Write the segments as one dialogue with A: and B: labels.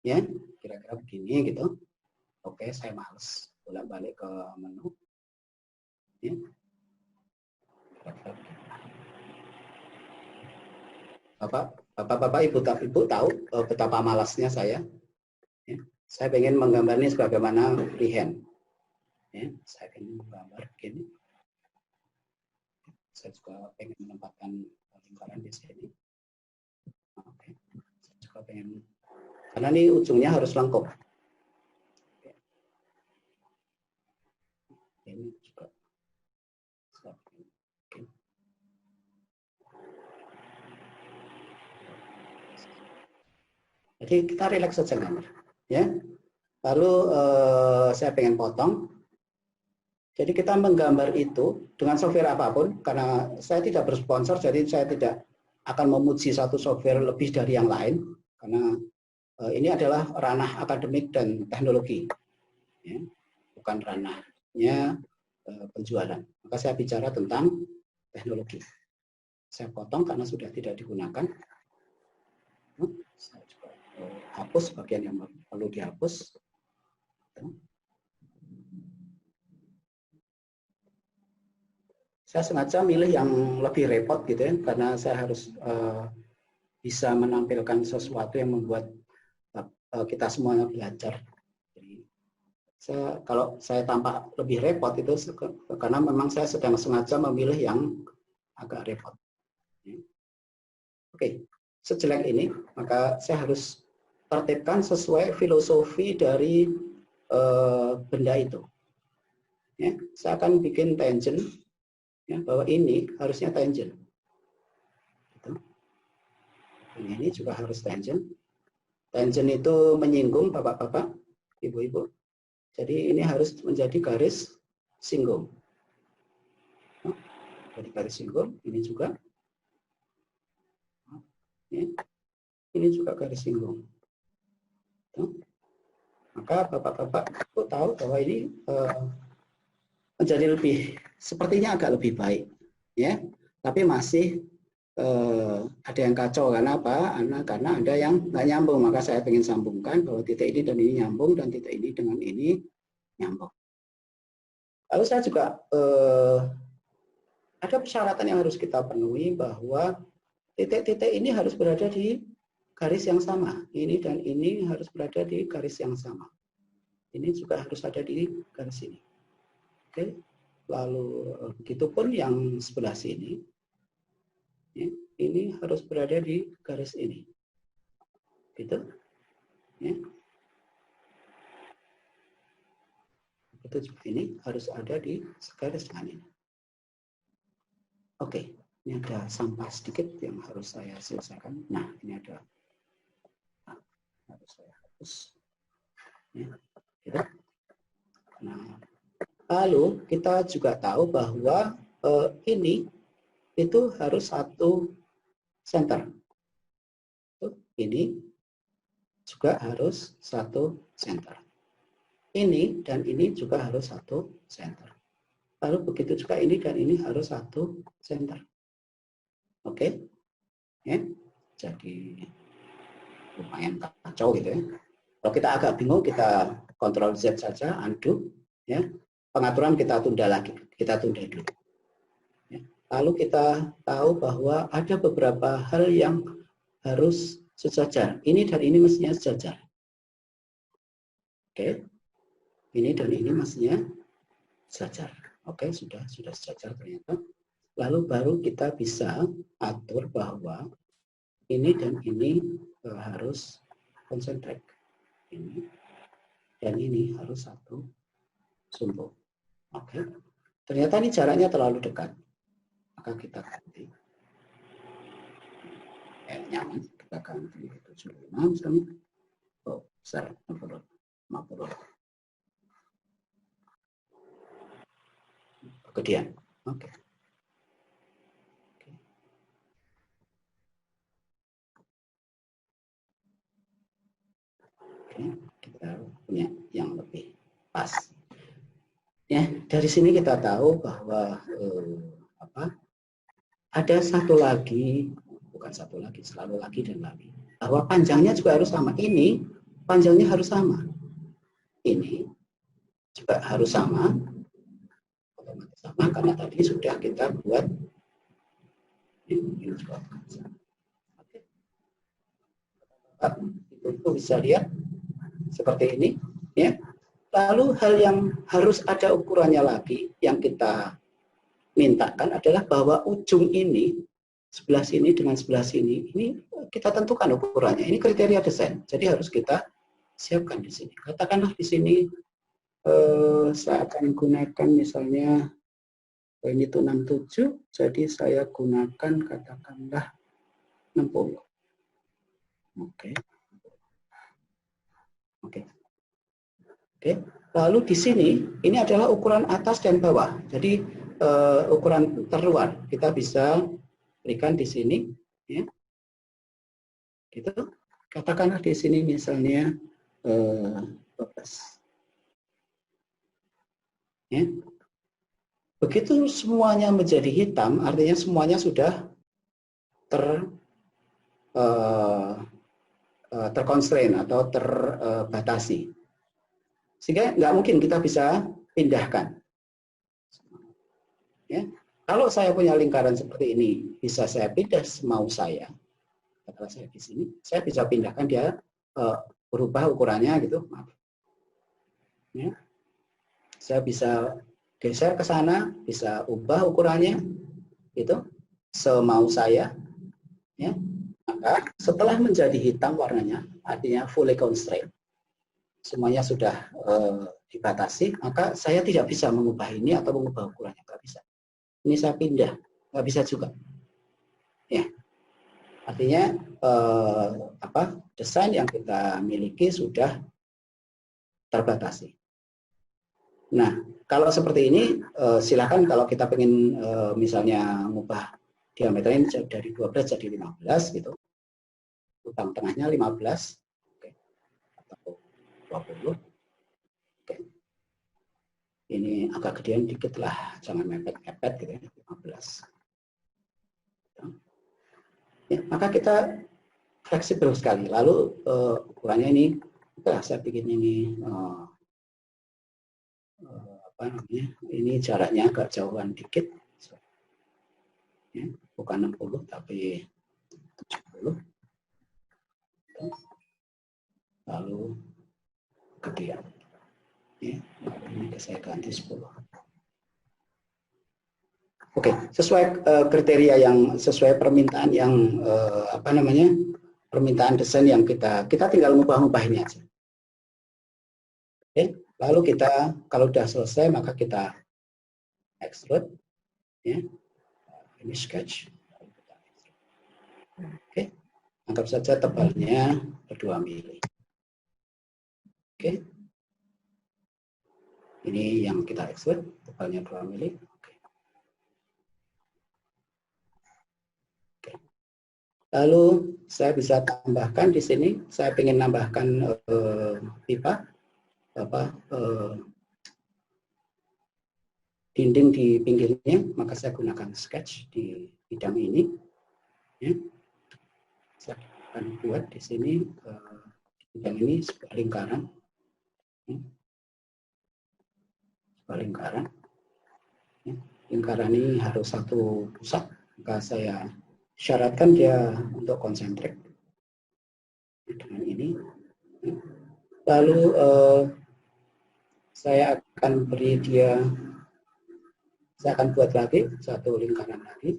A: Ya, kira-kira begini gitu. Oke, saya males bolak-balik ke menu. Ya. Bapak-bapak, ibu tahu betapa malasnya saya. Ya. Saya ingin menggambarnya sebagaimana freehand. Ya, saya ingin menggambar begini. Saya juga ingin menempatkan lingkaran di sini. Oke. Saya juga ingin, karena ini ujungnya harus lengkap. Oke. Ini juga. Oke. Jadi kita rileks saja gambar. Ya. Lalu saya pengen potong. Jadi kita menggambar itu dengan software apapun, karena saya tidak bersponsor, jadi saya tidak akan memuji satu software lebih dari yang lain, karena ini adalah ranah akademik dan teknologi, ya, bukan ranahnya penjualan. Maka saya bicara tentang teknologi. Saya potong karena sudah tidak digunakan. Saya juga hapus bagian yang perlu dihapus. Saya sengaja milih yang lebih repot gitu ya, karena saya harus bisa menampilkan sesuatu yang membuat kita semuanya belajar. Jadi, kalau saya tampak lebih repot itu karena memang saya sedang sengaja memilih yang agak repot. Oke, sejelek ini maka saya harus tertibkan sesuai filosofi dari benda itu. Ya, saya akan bikin tangent. Ya, bahwa ini harusnya tangent. Gitu. Ini juga harus tangent. Tangent itu menyinggung bapak-bapak, ibu-ibu. Jadi ini harus menjadi garis singgung. Jadi garis singgung, ini juga. Ya, ini juga garis singgung. Maka bapak-bapak tahu bahwa ini menjadi sepertinya agak lebih baik. Ya, tapi masih ada yang kacau. Karena apa? Karena ada yang nggak nyambung. Maka saya ingin sambungkan bahwa titik ini dan ini nyambung, dan titik ini dengan ini nyambung. Lalu saya juga ada persyaratan yang harus kita penuhi, bahwa titik-titik ini harus berada di garis yang sama. Ini dan ini harus berada di garis yang sama. Ini juga harus ada di garis ini. Oke. Lalu begitupun yang sebelah sini. Ya, ini harus berada di garis ini, gitu, ya. Itu juga ini harus ada di garis dengan ini. Oke, ini ada sampah sedikit yang harus saya selesaikan. Nah, ini ada, harus saya hapus, ya, gitu. Nah, lalu kita juga tahu bahwa ini itu harus satu center. Ini juga harus satu center. Ini dan ini juga harus satu center. Lalu begitu juga ini dan ini harus satu center. Oke. Ya. Jadi lumayan kacau gitu ya. Kalau kita agak bingung, kita Ctrl Z saja, undo. Ya. Pengaturan kita tunda lagi, kita tunda dulu. Ya. Lalu kita tahu bahwa ada beberapa hal yang harus sejajar. Ini dan ini mestinya sejajar. Oke. Ini dan ini mestinya sejajar. Oke, sudah sejajar ternyata. Lalu baru kita bisa atur bahwa ini dan ini harus konsentrek. Ini dan ini harus satu sumbu. Oke. Ternyata ini jaraknya terlalu dekat. Maka kita ganti. Nyaman. Kita ganti 75 misalnya. Oh, besar. 50. Kemudian. Oke. Kita punya yang lebih pas. Ya, dari sini kita tahu bahwa ada satu lagi, bukan satu lagi, selalu lagi dan lagi. Bahwa panjangnya juga harus sama. Ini panjangnya harus sama. Ini juga harus sama, otomatis sama karena tadi sudah kita buat ini juga. Itu bisa lihat seperti ini, ya. Lalu hal yang harus ada ukurannya lagi yang kita mintakan adalah bahwa ujung ini sebelah sini dengan sebelah sini ini kita tentukan ukurannya. Ini kriteria desain. Jadi harus kita siapkan di sini. Katakanlah di sini saya akan gunakan misalnya ini tuh 67, jadi saya gunakan katakanlah 60. Oke. Oke. Oke. Lalu di sini ini adalah ukuran atas dan bawah. Jadi ukuran terluar kita bisa berikan di sini, ya. Gitu. Katakanlah di sini misalnya 12. Ya. Begitu semuanya menjadi hitam, artinya semuanya sudah terconstrain atau terbatasi. Sehingga nggak mungkin kita bisa pindahkan. Ya. Kalau saya punya lingkaran seperti ini, bisa saya pindah semau saya. Kalau saya di sini, saya bisa pindahkan dia berubah ukurannya gitu. Ya. Saya bisa geser ke sana, bisa ubah ukurannya, gitu, semau saya. Ya. Maka setelah menjadi hitam warnanya, artinya fully constrained, semuanya sudah dibatasi, maka saya tidak bisa mengubah ini atau mengubah ukurannya, nggak bisa. Ini saya pindah, nggak bisa juga. Ya, artinya desain yang kita miliki sudah terbatasi. Nah, kalau seperti ini, silakan kalau kita ingin misalnya mengubah diameternya dari 12 jadi 15 gitu, lubang tengahnya 15, okay, atau 20. Okay. Ini agak gedean dikit lah, jangan mepet-mepet gitu ya, 15. Ya, maka kita fleksibel sekali. Lalu ukurannya ini, saya bikin ini apa namanya? Ini jaraknya agak jauhan dikit, ya, bukan 60 tapi 70. Lalu gedean. Ya, ini saya ganti 10. Oke, sesuai kriteria yang sesuai permintaan yang permintaan desain yang kita tinggal mengubah ini aja. Oke, lalu kita kalau sudah selesai maka kita extrude, ya. Ini sketch. Oke, anggap saja tebalnya 2 mili. Oke. Ini yang kita extrude, tebalnya 2 mili. Oke. Lalu saya bisa tambahkan di sini, saya ingin nambahkan pipa, dinding di pinggirnya, maka saya gunakan sketch di bidang ini. Ya. Saya akan buat di sini bidang ini sebuah lingkaran. Ya. Lingkaran. Ya. Lingkaran ini harus satu pusat, maka saya syaratkan dia untuk konsentrik dengan ini. Ya. Lalu saya akan beri dia, saya akan buat lagi satu lingkaran lagi.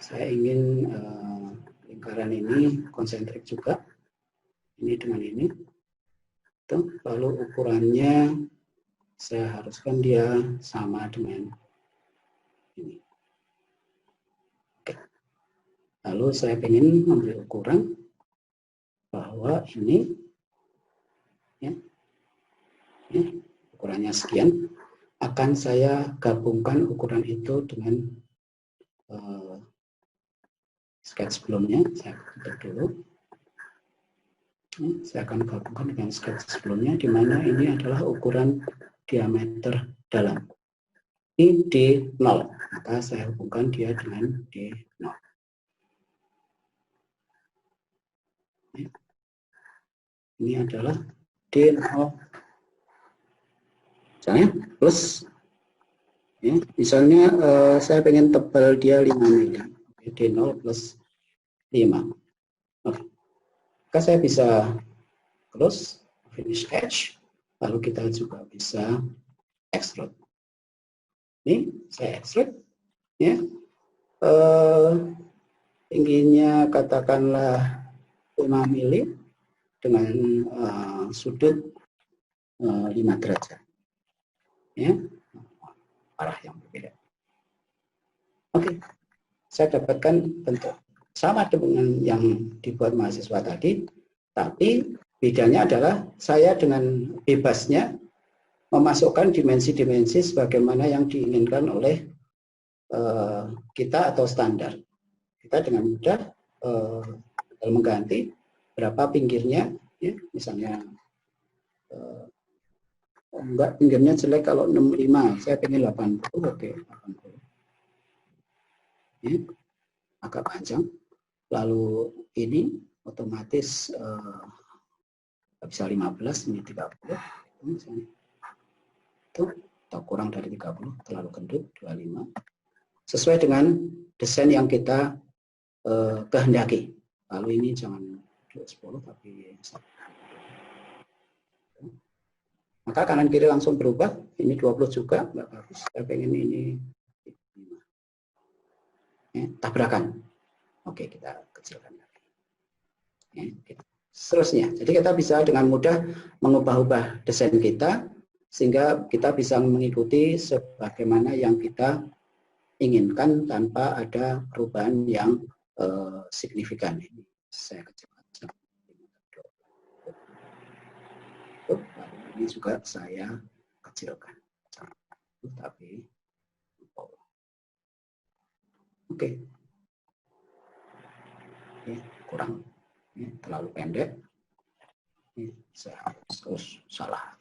A: Saya ingin lingkaran ini konsentrik juga, ini dengan ini. Lalu ukurannya saya haruskan dia sama dengan ini. Oke. Lalu saya ingin memberi ukuran bahwa ini, ya, ukurannya sekian, akan saya gabungkan ukuran itu dengan sketch sebelumnya. Saya tutup dulu. Saya akan gabungkan dengan sketch sebelumnya, di mana ini adalah ukuran diameter dalam. Ini D0, maka saya hubungkan dia dengan D0. Ini adalah D0, misalnya plus, ya, misalnya saya pengen tebal dia 5 mili, D0 plus 5. Oke. Maka saya bisa close, finish edge, lalu kita juga bisa extrude. Ini saya extrude, ya, tingginya katakanlah 5 mili dengan sudut 5 derajat, ya, arah yang berbeda. Oke, saya dapatkan bentuk sama dengan yang dibuat mahasiswa tadi, tapi bedanya adalah saya dengan bebasnya memasukkan dimensi-dimensi sebagaimana yang diinginkan oleh kita atau standar. Kita dengan mudah mengganti berapa pinggirnya, ya, misalnya enggak, pinggirnya jelek kalau 65, saya pengen 80, oke, 80. Ya, agak panjang. Lalu ini otomatis bisa 15, ini 30, misalnya. Itu atau kurang dari 30, terlalu gendut, 25. Sesuai dengan desain yang kita kehendaki. Lalu ini jangan 10, tapi 1. Maka kanan kiri langsung berubah. Ini 20 juga, nggak bagus. Saya pengen ini 5. Ya, tabrakan. Oke, kita kecilkan lagi. Ya, gitu. Seterusnya. Jadi kita bisa dengan mudah mengubah-ubah desain kita, sehingga kita bisa mengikuti sebagaimana yang kita inginkan tanpa ada perubahan yang signifikan. Ini saya kecilkan. Ini juga saya kecilkan. Tapi oke. Kurang, terlalu pendek. Saya harus salah.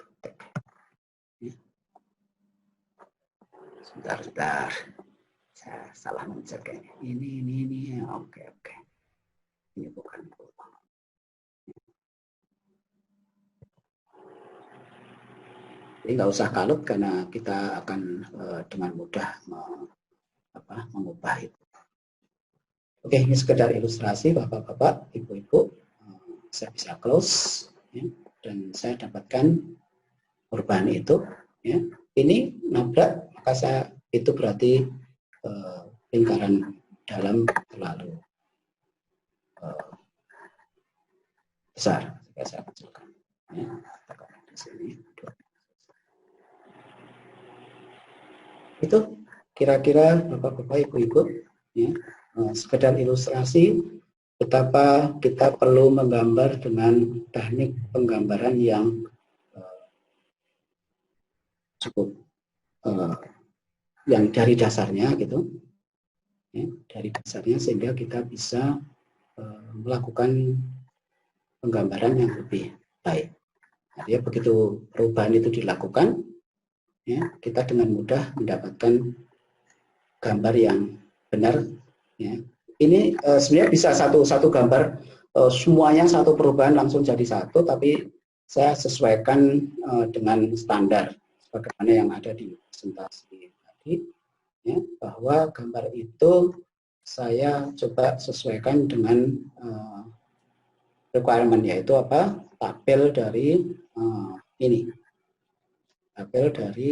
A: Sebentar. Saya salah mencet kayaknya. Ini. Oke. Ini bukan. Jadi nggak usah kalut karena kita akan dengan mudah mengubah itu. Oke, ini sekedar ilustrasi Bapak-bapak, Ibu-ibu. Saya bisa close, ya, dan saya dapatkan perubahan itu. Ya. Ini nabrak, maka saya itu berarti lingkaran dalam terlalu besar. Saya kecilkan. Ya, di sini. Itu kira-kira Bapak-bapak, Ibu-ibu, ya, sekedar ilustrasi betapa kita perlu menggambar dengan teknik penggambaran yang cukup yang dari dasarnya gitu, ya, dari dasarnya, sehingga kita bisa melakukan penggambaran yang lebih baik. Jadi begitu perubahan itu dilakukan, ya, kita dengan mudah mendapatkan gambar yang benar. Ya. Ini sebenarnya bisa satu gambar semuanya satu perubahan langsung jadi satu, tapi saya sesuaikan dengan standar sebagaimana yang ada di presentasi tadi, ya, bahwa gambar itu saya coba sesuaikan dengan requirement, yaitu apa? Tabel dari ini, tabel dari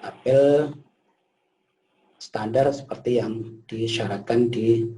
A: tabel standar seperti yang disyaratkan di